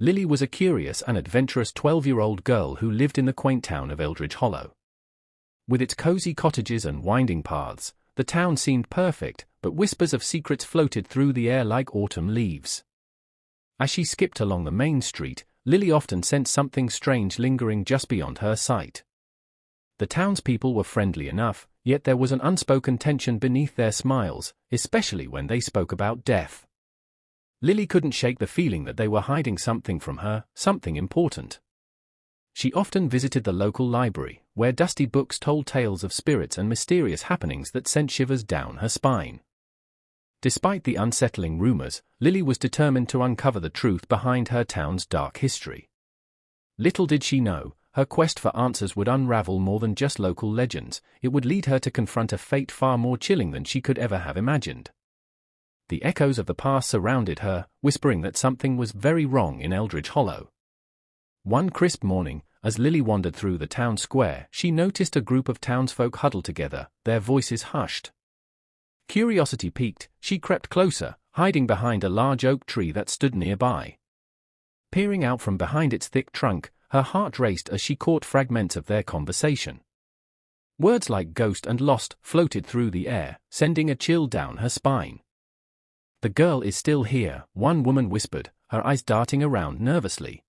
Lily was a curious and adventurous 12-year-old girl who lived in the quaint town of Eldridge Hollow. With its cozy cottages and winding paths, the town seemed perfect, but whispers of secrets floated through the air like autumn leaves. As she skipped along the main street, Lily often sensed something strange lingering just beyond her sight. The townspeople were friendly enough, yet there was an unspoken tension beneath their smiles, especially when they spoke about death. Lily couldn't shake the feeling that they were hiding something from her, something important. She often visited the local library, where dusty books told tales of spirits and mysterious happenings that sent shivers down her spine. Despite the unsettling rumors, Lily was determined to uncover the truth behind her town's dark history. Little did she know, her quest for answers would unravel more than just local legends. It would lead her to confront a fate far more chilling than she could ever have imagined. The echoes of the past surrounded her, whispering that something was very wrong in Eldridge Hollow. One crisp morning, as Lily wandered through the town square, she noticed a group of townsfolk huddled together, their voices hushed. Curiosity piqued, she crept closer, hiding behind a large oak tree that stood nearby. Peering out from behind its thick trunk, her heart raced as she caught fragments of their conversation. Words like ghost and lost floated through the air, sending a chill down her spine. "The girl is still here," one woman whispered, her eyes darting around nervously.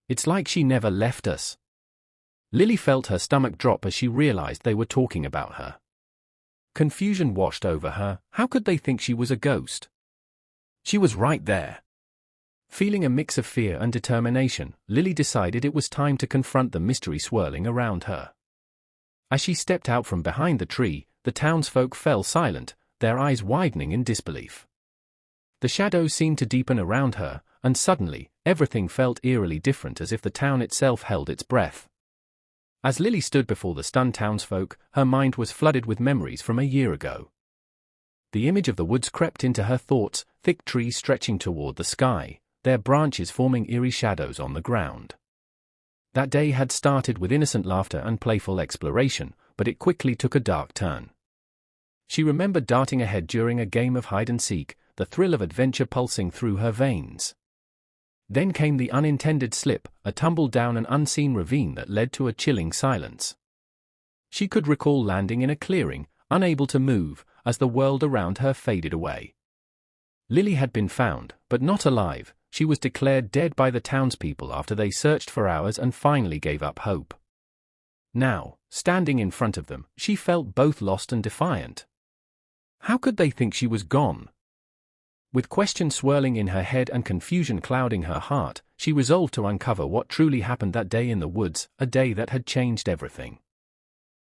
"It's like she never left us." Lily felt her stomach drop as she realized they were talking about her. Confusion washed over her. How could they think she was a ghost? She was right there. Feeling a mix of fear and determination, Lily decided it was time to confront the mystery swirling around her. As she stepped out from behind the tree, the townsfolk fell silent, their eyes widening in disbelief. The shadows seemed to deepen around her, and suddenly, everything felt eerily different, as if the town itself held its breath. As Lily stood before the stunned townsfolk, her mind was flooded with memories from a year ago. The image of the woods crept into her thoughts, thick trees stretching toward the sky, their branches forming eerie shadows on the ground. That day had started with innocent laughter and playful exploration, but it quickly took a dark turn. She remembered darting ahead during a game of hide-and-seek, the thrill of adventure pulsing through her veins. Then came the unintended slip, a tumble down an unseen ravine that led to a chilling silence. She could recall landing in a clearing, unable to move, as the world around her faded away. Lily had been found, but not alive. She was declared dead by the townspeople after they searched for hours and finally gave up hope. Now, standing in front of them, she felt both lost and defiant. How could they think she was gone? With questions swirling in her head and confusion clouding her heart, she resolved to uncover what truly happened that day in the woods, a day that had changed everything.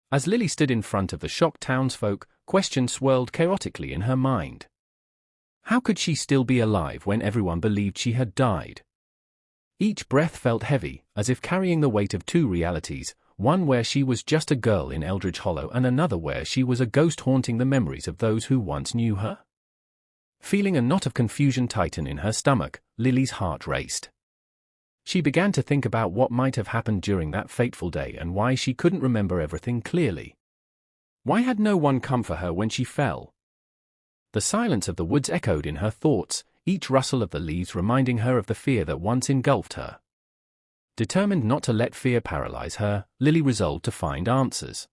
As Lily stood in front of the shocked townsfolk, questions swirled chaotically in her mind. How could she still be alive when everyone believed she had died? Each breath felt heavy, as if carrying the weight of two realities, one where she was just a girl in Eldridge Hollow and another where she was a ghost haunting the memories of those who once knew her. Feeling a knot of confusion tighten in her stomach, Lily's heart raced. She began to think about what might have happened during that fateful day and why she couldn't remember everything clearly. Why had no one come for her when she fell? The silence of the woods echoed in her thoughts, each rustle of the leaves reminding her of the fear that once engulfed her. Determined not to let fear paralyze her, Lily resolved to find answers.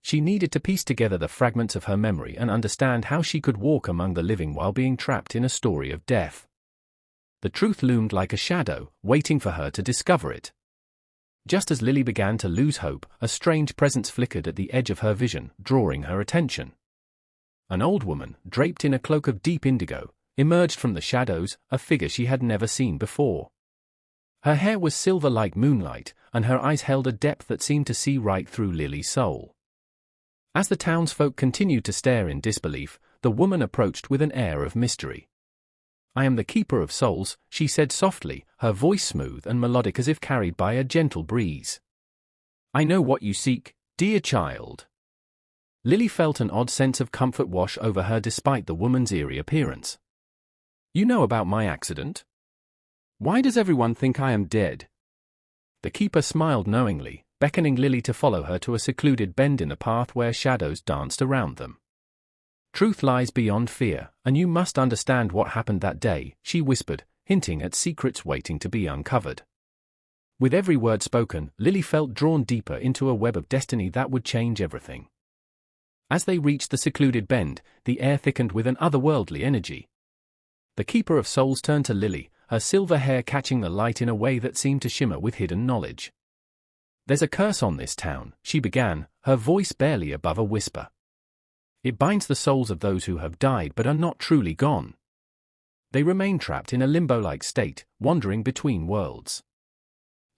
She needed to piece together the fragments of her memory and understand how she could walk among the living while being trapped in a story of death. The truth loomed like a shadow, waiting for her to discover it. Just as Lily began to lose hope, a strange presence flickered at the edge of her vision, drawing her attention. An old woman, draped in a cloak of deep indigo, emerged from the shadows, a figure she had never seen before. Her hair was silver like moonlight, and her eyes held a depth that seemed to see right through Lily's soul. As the townsfolk continued to stare in disbelief, the woman approached with an air of mystery. "I am the Keeper of Souls," she said softly, her voice smooth and melodic as if carried by a gentle breeze. "I know what you seek, dear child." Lily felt an odd sense of comfort wash over her despite the woman's eerie appearance. "You know about my accident? Why does everyone think I am dead?" The Keeper smiled knowingly, beckoning Lily to follow her to a secluded bend in the path where shadows danced around them. "Truth lies beyond fear, and you must understand what happened that day," she whispered, hinting at secrets waiting to be uncovered. With every word spoken, Lily felt drawn deeper into a web of destiny that would change everything. As they reached the secluded bend, the air thickened with an otherworldly energy. The Keeper of Souls turned to Lily, her silver hair catching the light in a way that seemed to shimmer with hidden knowledge. "There's a curse on this town," she began, her voice barely above a whisper. "It binds the souls of those who have died but are not truly gone. They remain trapped in a limbo-like state, wandering between worlds."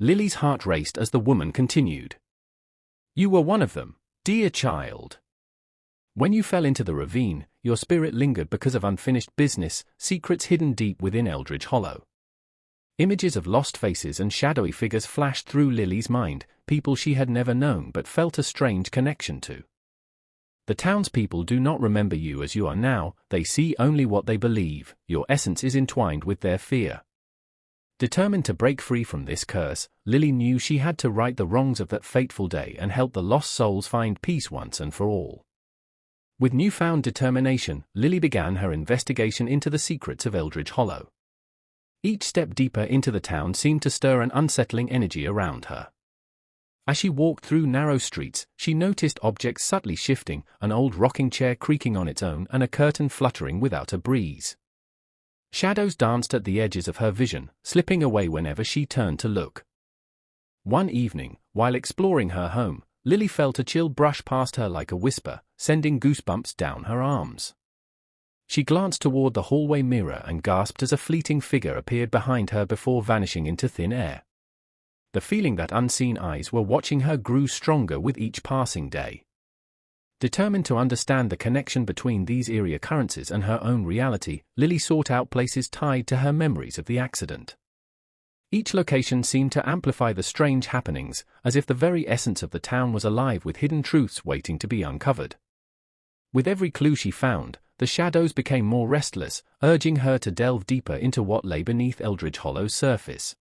Lily's heart raced as the woman continued. "You were one of them, dear child. When you fell into the ravine, your spirit lingered because of unfinished business, secrets hidden deep within Eldridge Hollow." Images of lost faces and shadowy figures flashed through Lily's mind, people she had never known but felt a strange connection to. "The townspeople do not remember you as you are now, they see only what they believe, your essence is entwined with their fear." Determined to break free from this curse, Lily knew she had to right the wrongs of that fateful day and help the lost souls find peace once and for all. With newfound determination, Lily began her investigation into the secrets of Eldridge Hollow. Each step deeper into the town seemed to stir an unsettling energy around her. As she walked through narrow streets, she noticed objects subtly shifting, an old rocking chair creaking on its own and a curtain fluttering without a breeze. Shadows danced at the edges of her vision, slipping away whenever she turned to look. One evening, while exploring her home, Lily felt a chill brush past her like a whisper, sending goosebumps down her arms. She glanced toward the hallway mirror and gasped as a fleeting figure appeared behind her before vanishing into thin air. The feeling that unseen eyes were watching her grew stronger with each passing day. Determined to understand the connection between these eerie occurrences and her own reality, Lily sought out places tied to her memories of the accident. Each location seemed to amplify the strange happenings, as if the very essence of the town was alive with hidden truths waiting to be uncovered. With every clue she found, the shadows became more restless, urging her to delve deeper into what lay beneath Eldridge Hollow's surface.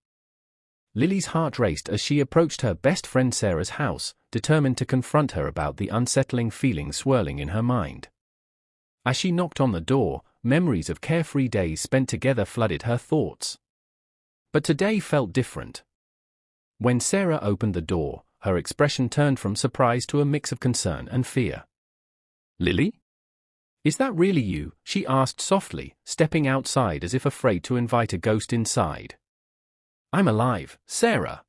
Lily's heart raced as she approached her best friend Sarah's house, determined to confront her about the unsettling feelings swirling in her mind. As she knocked on the door, memories of carefree days spent together flooded her thoughts. But today felt different. When Sarah opened the door, her expression turned from surprise to a mix of concern and fear. "Lily? Is that really you?" she asked softly, stepping outside as if afraid to invite a ghost inside. "I'm alive, Sarah."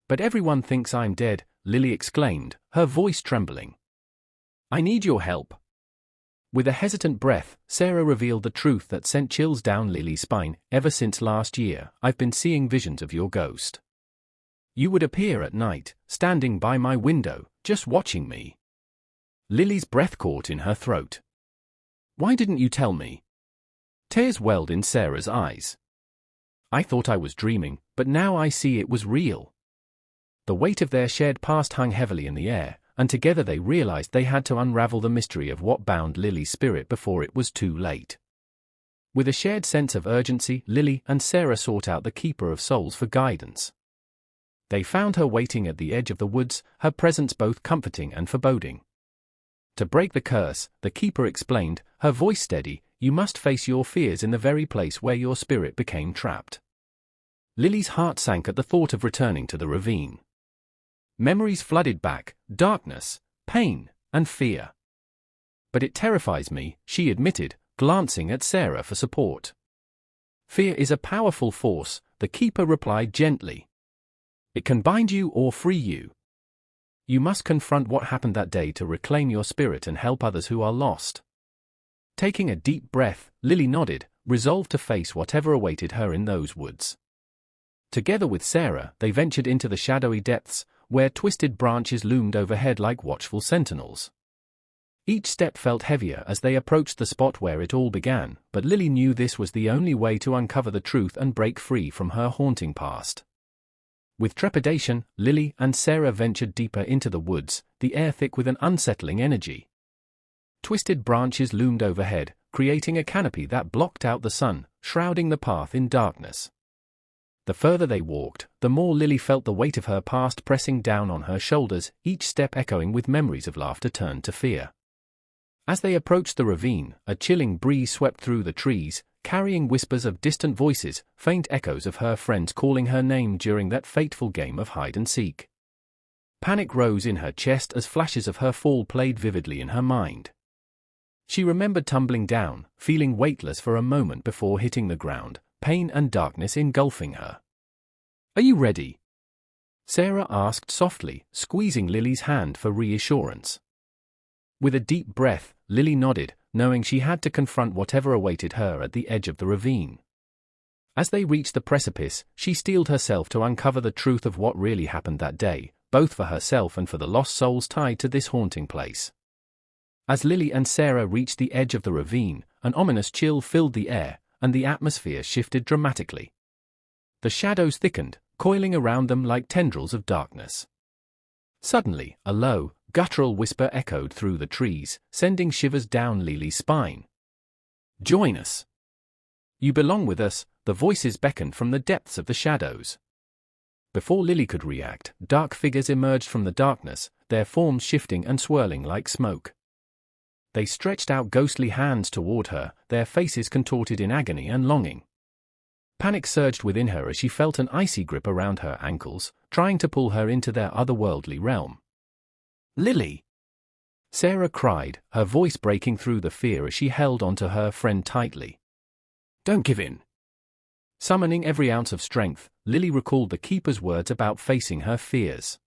"But everyone thinks I'm dead," Lily exclaimed, her voice trembling. "I need your help." With a hesitant breath, Sarah revealed the truth that sent chills down Lily's spine. "Ever since last year, I've been seeing visions of your ghost. You would appear at night, standing by my window, just watching me." Lily's breath caught in her throat. "Why didn't you tell me?" Tears welled in Sarah's eyes. "I thought I was dreaming, but now I see it was real." The weight of their shared past hung heavily in the air, and together they realized they had to unravel the mystery of what bound Lily's spirit before it was too late. With a shared sense of urgency, Lily and Sarah sought out the Keeper of Souls for guidance. They found her waiting at the edge of the woods, her presence both comforting and foreboding. To break the curse, the Keeper explained, her voice steady, "You must face your fears in the very place where your spirit became trapped." Lily's heart sank at the thought of returning to the ravine. Memories flooded back, darkness, pain, and fear. "But it terrifies me," she admitted, glancing at Sarah for support. "Fear is a powerful force," the Keeper replied gently. "It can bind you or free you. You must confront what happened that day to reclaim your spirit and help others who are lost." Taking a deep breath, Lily nodded, resolved to face whatever awaited her in those woods. Together with Sarah, they ventured into the shadowy depths, where twisted branches loomed overhead like watchful sentinels. Each step felt heavier as they approached the spot where it all began, but Lily knew this was the only way to uncover the truth and break free from her haunting past. With trepidation, Lily and Sarah ventured deeper into the woods, the air thick with an unsettling energy. Twisted branches loomed overhead, creating a canopy that blocked out the sun, shrouding the path in darkness. The further they walked, the more Lily felt the weight of her past pressing down on her shoulders, each step echoing with memories of laughter turned to fear. As they approached the ravine, a chilling breeze swept through the trees, carrying whispers of distant voices, faint echoes of her friends calling her name during that fateful game of hide-and-seek. Panic rose in her chest as flashes of her fall played vividly in her mind. She remembered tumbling down, feeling weightless for a moment before hitting the ground, pain and darkness engulfing her. "Are you ready?" Sarah asked softly, squeezing Lily's hand for reassurance. With a deep breath, Lily nodded, knowing she had to confront whatever awaited her at the edge of the ravine. As they reached the precipice, she steeled herself to uncover the truth of what really happened that day, both for herself and for the lost souls tied to this haunting place. As Lily and Sarah reached the edge of the ravine, an ominous chill filled the air, and the atmosphere shifted dramatically. The shadows thickened, coiling around them like tendrils of darkness. Suddenly, a low, guttural whisper echoed through the trees, sending shivers down Lily's spine. "Join us. You belong with us," the voices beckoned from the depths of the shadows. Before Lily could react, dark figures emerged from the darkness, their forms shifting and swirling like smoke. They stretched out ghostly hands toward her, their faces contorted in agony and longing. Panic surged within her as she felt an icy grip around her ankles, trying to pull her into their otherworldly realm. "Lily!" Sarah cried, her voice breaking through the fear as she held onto her friend tightly. "Don't give in." Summoning every ounce of strength, Lily recalled the keeper's words about facing her fears.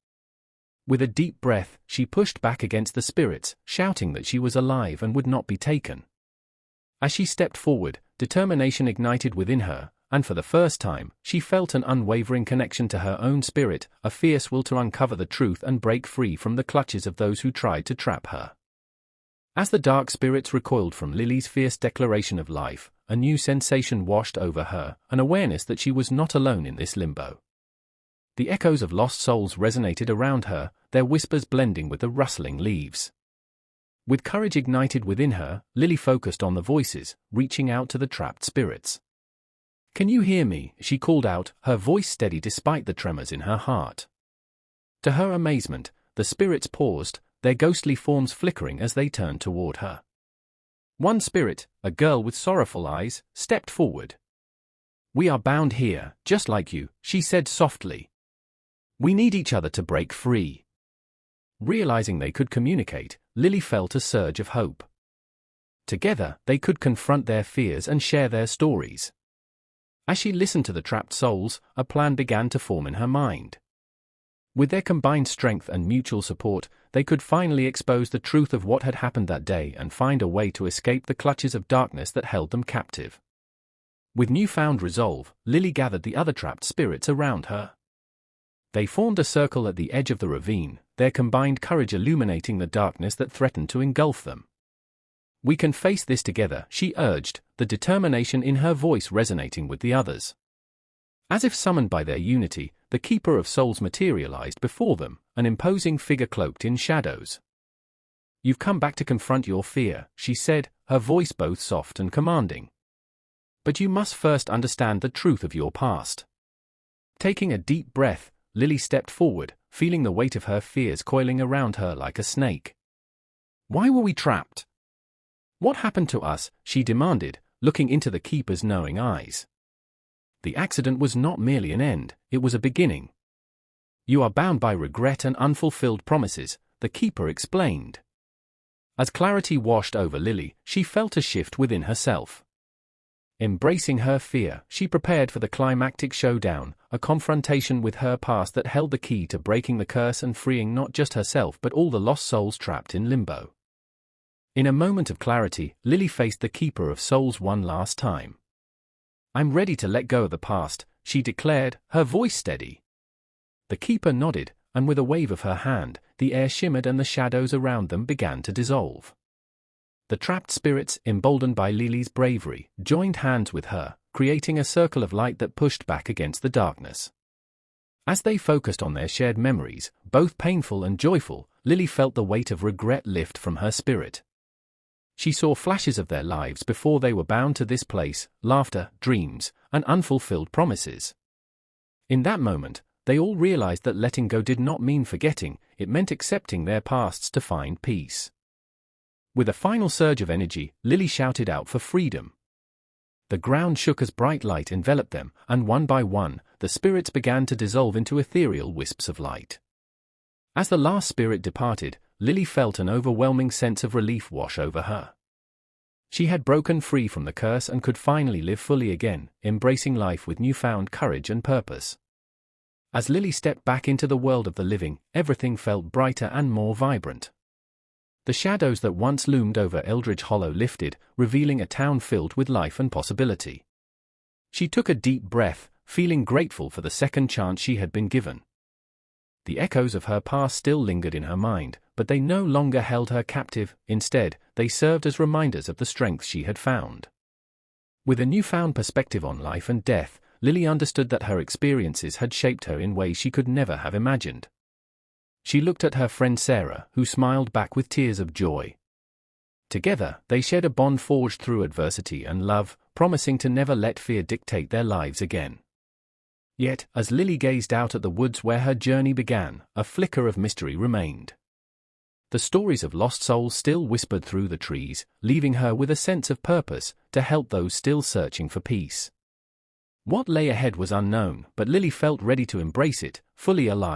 With a deep breath, she pushed back against the spirits, shouting that she was alive and would not be taken. As she stepped forward, determination ignited within her, and for the first time, she felt an unwavering connection to her own spirit, a fierce will to uncover the truth and break free from the clutches of those who tried to trap her. As the dark spirits recoiled from Lily's fierce declaration of life, a new sensation washed over her, an awareness that she was not alone in this limbo. The echoes of lost souls resonated around her, their whispers blending with the rustling leaves. With courage ignited within her, Lily focused on the voices, reaching out to the trapped spirits. "Can you hear me?" she called out, her voice steady despite the tremors in her heart. To her amazement, the spirits paused, their ghostly forms flickering as they turned toward her. One spirit, a girl with sorrowful eyes, stepped forward. "We are bound here, just like you," she said softly. "We need each other to break free." Realizing they could communicate, Lily felt a surge of hope. Together, they could confront their fears and share their stories. As she listened to the trapped souls, a plan began to form in her mind. With their combined strength and mutual support, they could finally expose the truth of what had happened that day and find a way to escape the clutches of darkness that held them captive. With newfound resolve, Lily gathered the other trapped spirits around her. They formed a circle at the edge of the ravine, their combined courage illuminating the darkness that threatened to engulf them. "We can face this together," she urged, the determination in her voice resonating with the others. As if summoned by their unity, the Keeper of Souls materialized before them, an imposing figure cloaked in shadows. "You've come back to confront your fear," she said, her voice both soft and commanding. "But you must first understand the truth of your past." Taking a deep breath, Lily stepped forward, feeling the weight of her fears coiling around her like a snake. "Why were we trapped? What happened to us?" she demanded, looking into the Keeper's knowing eyes. "The accident was not merely an end, it was a beginning. You are bound by regret and unfulfilled promises," the Keeper explained. As clarity washed over Lily, she felt a shift within herself. Embracing her fear, she prepared for the climactic showdown, a confrontation with her past that held the key to breaking the curse and freeing not just herself but all the lost souls trapped in limbo. In a moment of clarity, Lily faced the Keeper of Souls one last time. "I'm ready to let go of the past," she declared, her voice steady. The Keeper nodded, and with a wave of her hand, the air shimmered and the shadows around them began to dissolve. The trapped spirits, emboldened by Lily's bravery, joined hands with her, creating a circle of light that pushed back against the darkness. As they focused on their shared memories, both painful and joyful, Lily felt the weight of regret lift from her spirit. She saw flashes of their lives before they were bound to this place, laughter, dreams, and unfulfilled promises. In that moment, they all realized that letting go did not mean forgetting, it meant accepting their pasts to find peace. With a final surge of energy, Lily shouted out for freedom. The ground shook as bright light enveloped them, and one by one, the spirits began to dissolve into ethereal wisps of light. As the last spirit departed, Lily felt an overwhelming sense of relief wash over her. She had broken free from the curse and could finally live fully again, embracing life with newfound courage and purpose. As Lily stepped back into the world of the living, everything felt brighter and more vibrant. The shadows that once loomed over Eldridge Hollow lifted, revealing a town filled with life and possibility. She took a deep breath, feeling grateful for the second chance she had been given. The echoes of her past still lingered in her mind, but they no longer held her captive. Instead, they served as reminders of the strength she had found. With a newfound perspective on life and death, Lily understood that her experiences had shaped her in ways she could never have imagined. She looked at her friend Sarah, who smiled back with tears of joy. Together, they shared a bond forged through adversity and love, promising to never let fear dictate their lives again. Yet, as Lily gazed out at the woods where her journey began, a flicker of mystery remained. The stories of lost souls still whispered through the trees, leaving her with a sense of purpose to help those still searching for peace. What lay ahead was unknown, but Lily felt ready to embrace it, fully alive.